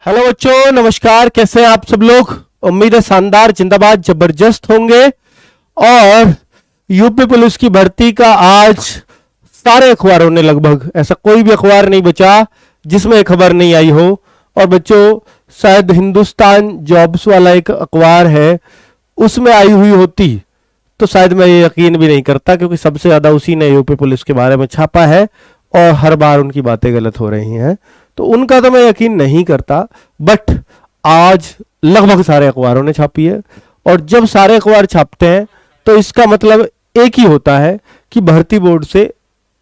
Hello बच्चों, नमस्कार। कैसे हैं आप सब लोग? उम्मीद है शानदार, जिंदाबाद, जबरदस्त होंगे। और यूपी पुलिस की भर्ती का आज सारे अखबारों ने, लगभग ऐसा कोई भी अखबार नहीं बचा जिसमें खबर नहीं आई हो। और बच्चों, शायद हिंदुस्तान जॉब्स वाला एक अखबार है, उसमें आई हुई होती तो शायद मैं ये यकीन भी नहीं करता, क्योंकि सबसे ज्यादा उसी ने यूपी पुलिस के बारे में छापा है और हर बार उनकी बातें गलत हो रही हैं, तो उनका तो मैं यकीन नहीं करता। बट आज लगभग सारे अखबारों ने छापी है, और जब सारे अखबार छापते हैं तो इसका मतलब एक ही होता है कि भर्ती बोर्ड से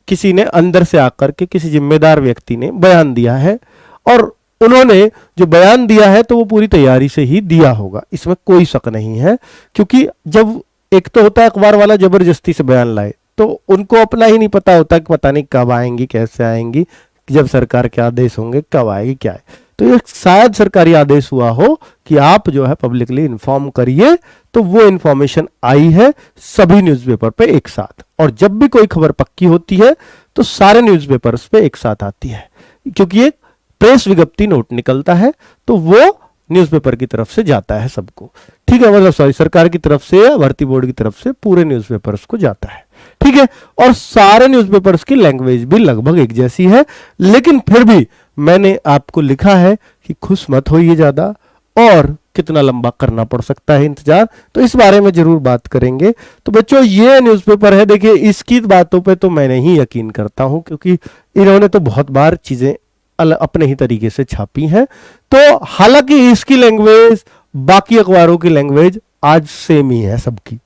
किसी ने अंदर से आकर के, किसी जिम्मेदार व्यक्ति ने बयान दिया है, और उन्होंने जो बयान दिया है तो वो पूरी तैयारी से ही दिया होगा, इसमें कोई शक नहीं है। क्योंकि जब एक तो होता है अखबार वाला जबरदस्ती से बयान लाए, तो उनको अपना ही नहीं पता होता कि पता नहीं कब आएंगी, कैसे आएंगी, जब सरकार के आदेश होंगे, कब आएगी, क्या है। तो ये शायद सरकारी आदेश हुआ हो कि आप जो है पब्लिकली इन्फॉर्म करिए, तो वो इन्फॉर्मेशन आई है सभी न्यूज़पेपर पे एक साथ। और जब भी कोई खबर पक्की होती है तो सारे न्यूज़पेपर्स पे एक साथ आती है, क्योंकि ये प्रेस विज्ञप्ति नोट निकलता है तो वो न्यूज़पेपर की तरफ से जाता है सबको। ठीक है, मतलब सॉरी, सरकार की तरफ से या भर्ती बोर्ड की तरफ से पूरे न्यूज़पेपर्स को जाता है। ठीक है, और सारे न्यूज़पेपर्स की लैंग्वेज भी लगभग एक जैसी है, लेकिन फिर भी मैंने आपको लिखा है कि खुश मत होइए ज्यादा, और कितना लंबा करना पड़ सकता है इंतजार, तो इस बारे में जरूर बात करेंगे। तो बच्चों, ये न्यूज़पेपर है, देखिए इसकी बातों पे तो मैं नहीं यकीन करता हूं, क्योंकि इन्होंने तो बहुत बार चीजें अपने ही तरीके से छापी हैं। तो हालांकि इसकी लैंग्वेज बाकी अखबारों की लैंग्वेज आज सेम ही है सबकी,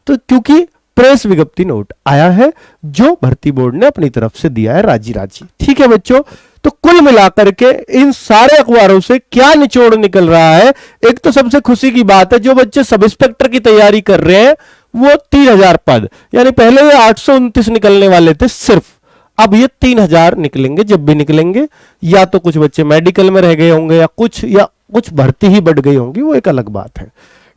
तो क्योंकि प्रेस विज्ञप्ति नोट आया है जो भर्ती बोर्ड ने अपनी तरफ से दिया है राजी राजी। ठीक है बच्चों, तो कुल मिलाकर के इन सारे अखबारों से क्या निचोड़ निकल रहा है? एक तो सबसे खुशी की बात है, जो बच्चे सब इंस्पेक्टर की तैयारी कर रहे हैं वो 3000 पद, यानी पहले ये 829 निकलने वाले थे सिर्फ, अब ये 3000 निकलेंगे जब भी निकलेंगे। या तो कुछ बच्चे मेडिकल में रह गए होंगे, या कुछ भर्ती ही बढ़ गई होंगी, वो एक अलग बात है।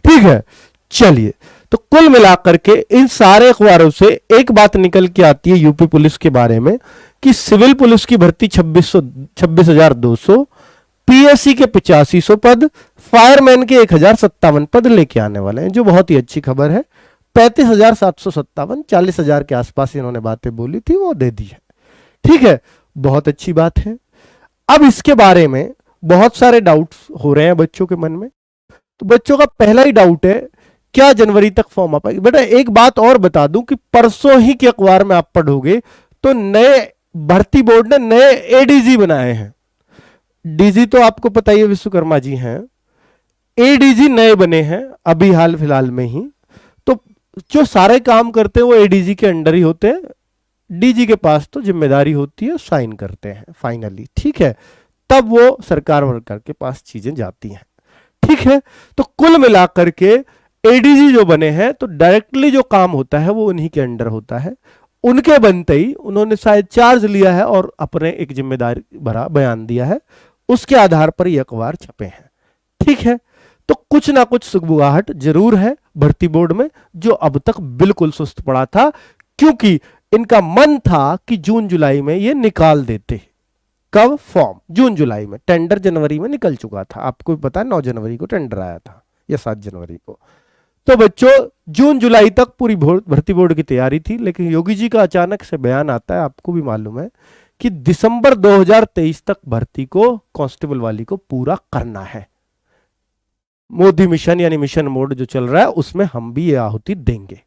ठीक है, चलिए, तो कुल मिलाकर के इन सारे अखबारों से एक बात निकल के आती है यूपी पुलिस के बारे में, कि सिविल पुलिस की भर्ती 26,200, पीएससी के 8500 पद, फायरमैन के 1057 पद लेके आने वाले हैं, जो बहुत ही अच्छी खबर है। 35,757, 40,000 के आसपास इन्होंने बातें बोली थी, वो दे दी है। ठीक है, बहुत अच्छी बात है। अब इसके बारे में बहुत सारे डाउट्स हो रहे हैं बच्चों के मन में। तो बच्चों का पहला ही डाउट है, क्या जनवरी तक फॉर्म आ पाएगी? बेटा एक बात और बता दूं कि परसों ही के अखबार में आप पढ़ोगे तो नए भर्ती बोर्ड ने नए एडीजी बनाए हैं। डीजी तो आपको पता ही है विश्वकर्मा जी हैं, एडीजी नए बने हैं अभी हाल फिलहाल में ही। तो जो सारे काम करते हैं वो एडीजी के अंडर ही होते हैं, डीजी के पास तो जिम्मेदारी होती है, साइन करते हैं फाइनली। ठीक है, तब वो सरकार वर्कर के पास चीजें जाती हैं। ठीक है, तो कुल मिलाकर के एडीजी जो बने हैं तो डायरेक्टली जो काम होता है वो उन्हीं के अंडर होता है। उनके बनते ही उन्होंने शायद चार्ज लिया है और अपने एक जिम्मेदारी भरा बयान दिया है, उसके आधार पर ये अखबार छपे हैं। ठीक है, तो कुछ ना कुछ सुगबुगाहट जरूर है भर्ती बोर्ड में, जो अब तक बिल्कुल सुस्त पड़ा था, क्योंकि इनका मन था कि जून जुलाई में ये निकाल देते। कब फॉर्म? जून जुलाई में। टेंडर जनवरी में निकल चुका था, आपको पता है 9 जनवरी को टेंडर आया था या 7 जनवरी को। तो बच्चों जून जुलाई तक पूरी भर्ती बोर्ड की तैयारी थी, लेकिन योगी जी का अचानक से बयान आता है, आपको भी मालूम है कि दिसंबर 2023 तक भर्ती को, कांस्टेबल वाली को पूरा करना है। मोदी मिशन यानी मिशन मोड जो चल रहा है उसमें हम भी ये आहुति देंगे।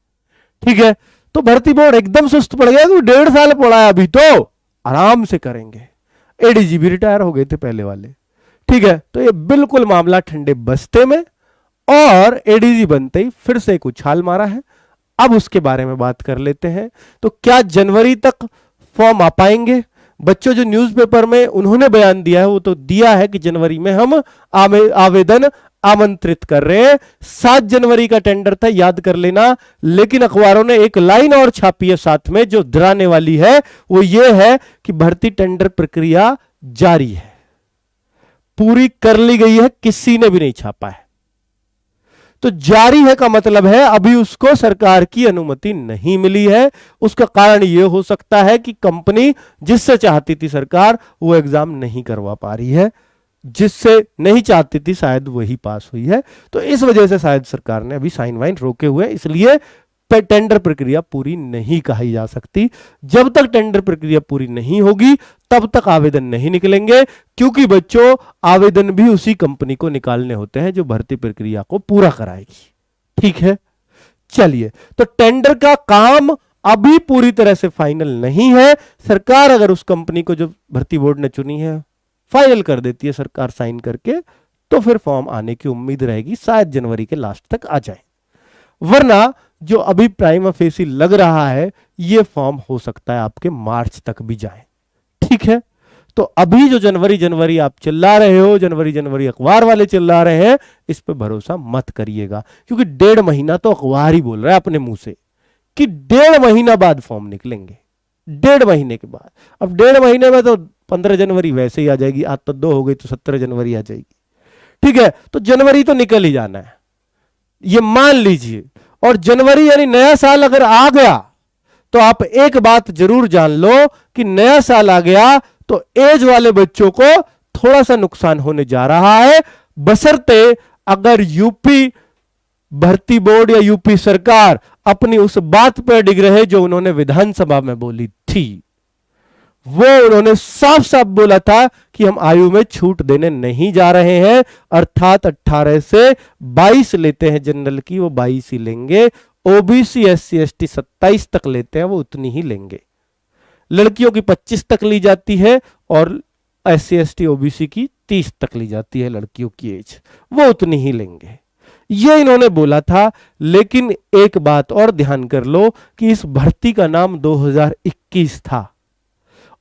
ठीक है, तो भर्ती बोर्ड एकदम सुस्त पड़ गया कि 1.5 साल पड़ा है अभी, तो आराम से करेंगे। एडीजी भी रिटायर हो गए थे पहले वाले। ठीक है, तो ये बिल्कुल मामला ठंडे बस्ते में, और एडीजी बनते ही फिर से एक उछाल मारा है। अब उसके बारे में बात कर लेते हैं। तो क्या जनवरी तक फॉर्म आ पाएंगे? बच्चों, जो न्यूज़पेपर में उन्होंने बयान दिया है वो तो दिया है कि जनवरी में हम आवेदन आमंत्रित कर रहे हैं। 7 जनवरी का टेंडर था, याद कर लेना। लेकिन अखबारों ने एक लाइन और छापी है साथ में जो डराने वाली है, वो ये है कि भर्ती टेंडर प्रक्रिया जारी है, पूरी कर ली गई है, किसी ने भी नहीं छापा है। तो जारी है का मतलब है अभी उसको सरकार की अनुमति नहीं मिली है। उसका कारण यह हो सकता है कि कंपनी जिससे चाहती थी सरकार वो एग्जाम नहीं करवा पा रही है, जिससे नहीं चाहती थी शायद वही पास हुई है। तो इस वजह से शायद सरकार ने अभी साइन वाइन रोके हुए, इसलिए टेंडर प्रक्रिया पूरी नहीं कही जा सकती। जब तक टेंडर प्रक्रिया पूरी नहीं होगी तब तक आवेदन नहीं निकलेंगे, क्योंकि बच्चों आवेदन भी उसी कंपनी को निकालने होते हैं जो भर्ती प्रक्रिया को पूरा कराएगी। ठीक है, चलिए, तो टेंडर का काम अभी पूरी तरह से फाइनल नहीं है। सरकार अगर उस कंपनी को जो भर्ती बोर्ड ने चुनी है फाइनल कर देती है सरकार साइन करके, तो फिर फॉर्म आने की उम्मीद रहेगी, शायद जनवरी के लास्ट तक आ जाए। वरना जो अभी प्राइमा फेसी लग रहा है ये फॉर्म हो सकता है आपके मार्च तक भी जाए। ठीक है, तो अभी जो जनवरी आप चिल्ला रहे हो, जनवरी अखबार वाले चिल्ला रहे हैं, इस पे भरोसा मत करिएगा, क्योंकि 1.5 महीना तो अखबार ही बोल रहा है अपने मुंह से कि 1.5 महीना बाद फॉर्म निकलेंगे। 1.5 महीने के बाद, अब 1.5 महीने में तो 15 जनवरी वैसे ही आ जाएगी, आज तो 2 हो गई तो 17 जनवरी आ जाएगी। ठीक है, तो जनवरी तो निकल ही जाना है, ये मान लीजिए। और जनवरी यानी नया साल अगर आ गया तो आप एक बात जरूर जान लो कि नया साल आ गया तो एज वाले बच्चों को थोड़ा सा नुकसान होने जा रहा है, बशर्ते अगर यूपी भर्ती बोर्ड या यूपी सरकार अपनी उस बात पर डिग रहे जो उन्होंने विधानसभा में बोली थी। वो उन्होंने साफ साफ बोला था कि हम आयु में छूट देने नहीं जा रहे हैं, अर्थात 18 से 22 लेते हैं जनरल की, वो 22 ही लेंगे। ओबीसी एससी एसटी 27 तक लेते हैं, वो उतनी ही लेंगे। लड़कियों की 25 तक ली जाती है और एससी एसटी ओबीसी की 30 तक ली जाती है लड़कियों की एज, वो उतनी ही लेंगे। ये इन्होंने बोला था। लेकिन एक बात और ध्यान कर लो कि इस भर्ती का नाम 2021 था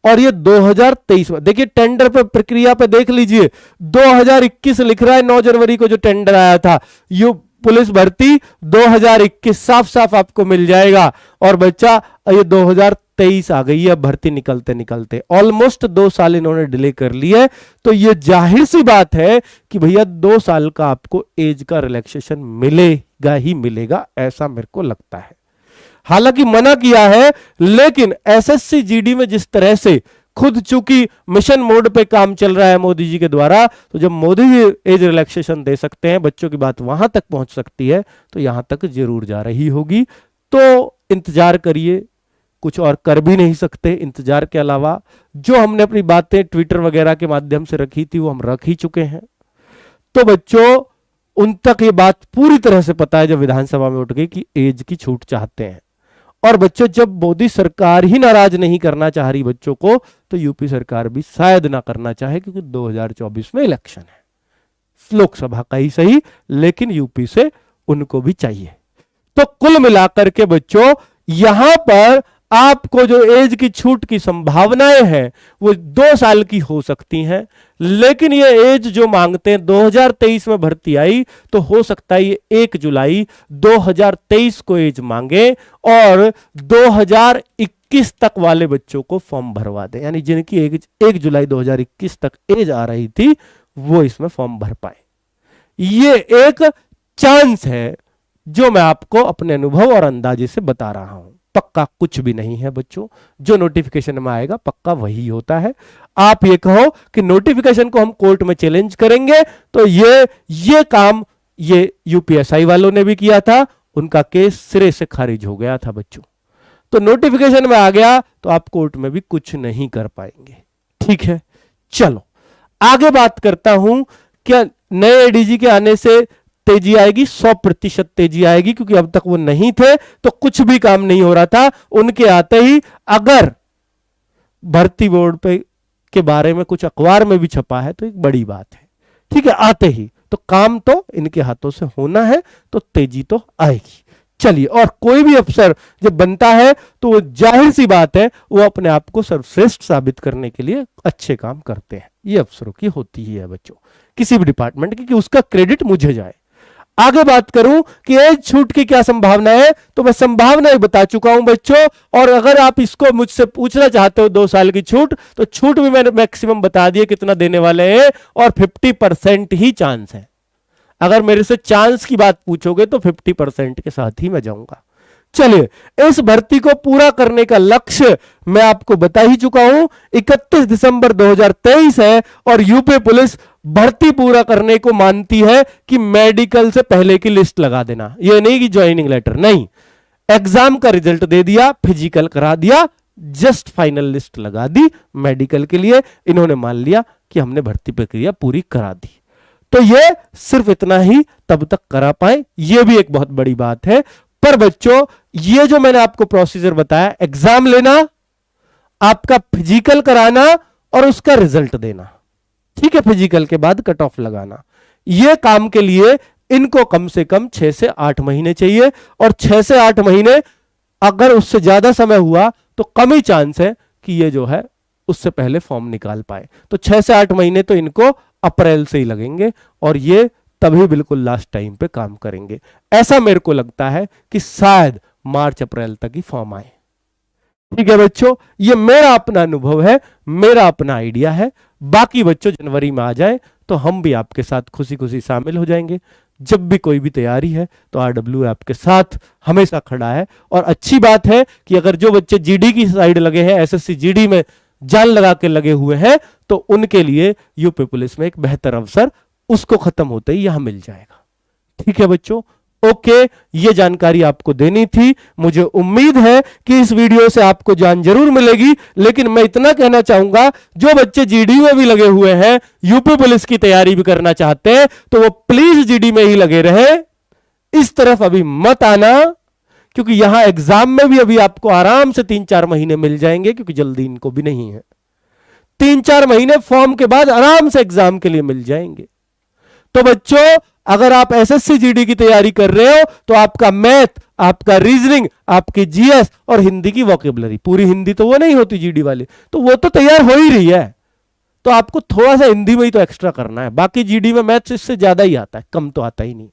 और ये 2023 में, देखिए टेंडर पे प्रक्रिया पे देख लीजिए, 2021 लिख रहा है। 9 जनवरी को जो टेंडर आया था यू पुलिस भर्ती 2021 साफ साफ आपको मिल जाएगा, और बच्चा ये 2023 आ गई है भर्ती निकलते निकलते। ऑलमोस्ट 2 साल इन्होंने डिले कर लिया। तो ये जाहिर सी बात है कि भैया 2 साल का आपको एज का रिलैक्सेशन मिलेगा ही मिलेगा, ऐसा मेरे को लगता है। हालांकि मना किया है, लेकिन एसएससी जीडी में जिस तरह से खुद चूंकि मिशन मोड पे काम चल रहा है मोदी जी के द्वारा, तो जब मोदी जी एज रिलैक्सेशन दे सकते हैं, बच्चों की बात वहां तक पहुंच सकती है, तो यहां तक जरूर जा रही होगी। तो इंतजार करिए, कुछ और कर भी नहीं सकते इंतजार के अलावा। जो हमने अपनी बातें ट्विटर वगैरह के माध्यम से रखी थी वो हम रख ही चुके हैं। तो बच्चों उन तक ये बात पूरी तरह से पता है जब विधानसभा में उठ गई कि एज की छूट चाहते हैं। और बच्चों जब मोदी सरकार ही नाराज नहीं करना चाह रही बच्चों को, तो यूपी सरकार भी शायद ना करना चाहे, क्योंकि 2024 में इलेक्शन है, लोकसभा का ही सही, लेकिन यूपी से उनको भी चाहिए। तो कुल मिलाकर के बच्चों यहां पर आपको जो एज की छूट की संभावनाएं हैं वो 2 साल की हो सकती हैं, लेकिन ये एज जो मांगते हैं 2023 में भर्ती आई, तो हो सकता है ये 1 जुलाई 2023 को एज मांगे और 2021 तक वाले बच्चों को फॉर्म भरवा दें, यानी जिनकी एज 1 जुलाई 2021 तक एज आ रही थी वो इसमें फॉर्म भर पाए। ये एक चांस है जो मैं आपको अपने अनुभव और अंदाजे से बता रहा हूं। पक्का कुछ भी नहीं है बच्चों, जो नोटिफिकेशन में आएगा पक्का वही होता है। आप ये कहो कि नोटिफिकेशन को हम कोर्ट में चैलेंज करेंगे, तो ये काम ये यूपीएसआई वालों ने भी किया था, उनका केस सिरे से खारिज हो गया था बच्चों। तो नोटिफिकेशन में आ गया तो आप कोर्ट में भी कुछ नहीं कर पाएंगे। ठीक है, चलो आगे बात करता हूं। क्या नए एडीजी के आने से तेजी आएगी? 100% तेजी आएगी, क्योंकि अब तक वो नहीं थे तो कुछ भी काम नहीं हो रहा था। उनके आते ही अगर भर्ती बोर्ड पे के बारे में कुछ अखबार में भी छपा है तो एक बड़ी बात है। ठीक है, आते ही तो काम तो इनके हाथों से होना है, तो तेजी तो आएगी। चलिए, और कोई भी अफसर जब बनता है तो वो जाहिर सी बात है वो अपने आप को सर्वश्रेष्ठ साबित करने के लिए अच्छे काम करते हैं। ये अफसरों की होती ही है बच्चों, किसी भी डिपार्टमेंट की, कि उसका क्रेडिट मुझे जाए। आगे बात करूं कि एज छूट की क्या संभावना है, तो मैं संभावनाएं बता चुका हूं बच्चों। और अगर आप इसको मुझसे पूछना चाहते हो 2 साल की छूट, तो छूट भी मैंने मैक्सिमम बता दिए कितना देने वाले हैं, और 50% ही चांस है। अगर मेरे से चांस की बात पूछोगे तो 50% के साथ ही मैं जाऊंगा, चलिए, इस भर्ती को पूरा करने का लक्ष्य मैं आपको बता ही चुका हूं, 31 दिसंबर 2023 है और यूपी पुलिस भर्ती पूरा करने को मानती है कि मेडिकल से पहले की लिस्ट लगा देना। यह नहीं कि ज्वाइनिंग लेटर, नहीं, एग्जाम का रिजल्ट दे दिया, फिजिकल करा दिया, जस्ट फाइनल लिस्ट लगा दी मेडिकल के लिए, इन्होंने मान लिया कि हमने भर्ती प्रक्रिया पूरी करा दी। तो ये सिर्फ इतना ही तब तक करा पाए, ये भी एक बहुत बड़ी बात है। पर बच्चों, ये जो मैंने आपको प्रोसीजर बताया, एग्जाम लेना, आपका फिजिकल कराना और उसका रिजल्ट देना, ठीक है, फिजिकल के बाद कट ऑफ लगाना, ये काम के लिए इनको कम से कम 6 से 8 महीने चाहिए। और 6 से 8 महीने, अगर उससे ज्यादा समय हुआ तो कम ही चांस है कि ये जो है उससे पहले फॉर्म निकाल पाए। तो 6 से 8 महीने तो इनको अप्रैल से ही लगेंगे और ये तभी बिल्कुल लास्ट टाइम पे काम करेंगे। ऐसा मेरे को लगता है कि शायद मार्च अप्रैल तक ही फॉर्म आए। ठीक है बच्चों, ये मेरा अपना अनुभव है, मेरा अपना आइडिया है। बाकी बच्चों जनवरी में आ जाए तो हम भी आपके साथ खुशी खुशी शामिल हो जाएंगे। जब भी कोई भी तैयारी है तो RW आपके साथ हमेशा खड़ा है। और अच्छी बात है कि अगर जो बच्चे GD की साइड लगे हैं, SSC GD में जान लगा के लगे हुए हैं, तो उनके लिए यूपी पुलिस में एक बेहतर अवसर उसको खत्म होते ही यहां मिल जाएगा। ठीक है बच्चों, ओके, ये जानकारी आपको देनी थी। मुझे उम्मीद है कि इस वीडियो से आपको जान जरूर मिलेगी, लेकिन मैं इतना कहना चाहूंगा, जो बच्चे GD में भी लगे हुए हैं, यूपी पुलिस की तैयारी भी करना चाहते हैं, तो वो प्लीज GD में ही लगे रहे, इस तरफ अभी मत आना, क्योंकि यहां एग्जाम में भी अभी आपको आराम से 3-4 महीने मिल जाएंगे, क्योंकि जल्दी इनको भी नहीं है। 3-4 महीने फॉर्म के बाद आराम से एग्जाम के लिए मिल जाएंगे। तो बच्चों, अगर आप SSC GD की तैयारी कर रहे हो तो आपका मैथ, आपका रीजनिंग, आपकी GS और हिंदी की वोकेबलरी, पूरी हिंदी तो वो नहीं होती GD वाली, तो वो तो तैयार हो ही रही है, तो आपको थोड़ा सा हिंदी में ही तो एक्स्ट्रा करना है। बाकी GD में मैथ्स इससे ज्यादा ही आता है, कम तो आता ही नहीं।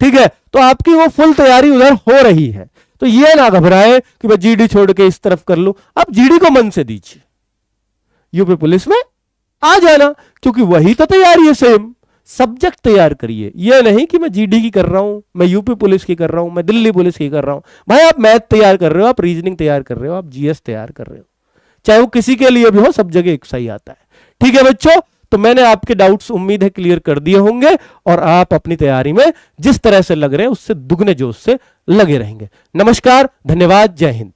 ठीक है, तो आपकी वो फुल तैयारी उधर हो रही है। तो ये ना घबराए कि मैं GD छोड़ के इस तरफ कर लूं, आप GD को मन से दीजिए, यूपी पुलिस में आ जाना, क्योंकि वही तो तैयारी है, सेम सब्जेक्ट तैयार करिए। यह नहीं कि मैं GD की कर रहा हूं, मैं यूपी पुलिस की कर रहा हूं, मैं दिल्ली पुलिस की कर रहा हूं। भाई आप मैथ तैयार कर रहे हो, आप रीजनिंग तैयार कर रहे हो, आप GS तैयार कर रहे हो, चाहे वो किसी के लिए भी हो, सब जगह एक सही आता है। ठीक है बच्चों, तो मैंने आपके डाउट्स उम्मीद है क्लियर कर दिए होंगे और आप अपनी तैयारी में जिस तरह से लग रहे हैं उससे दुगने जोश से लगे रहेंगे। नमस्कार, धन्यवाद, जय हिंद।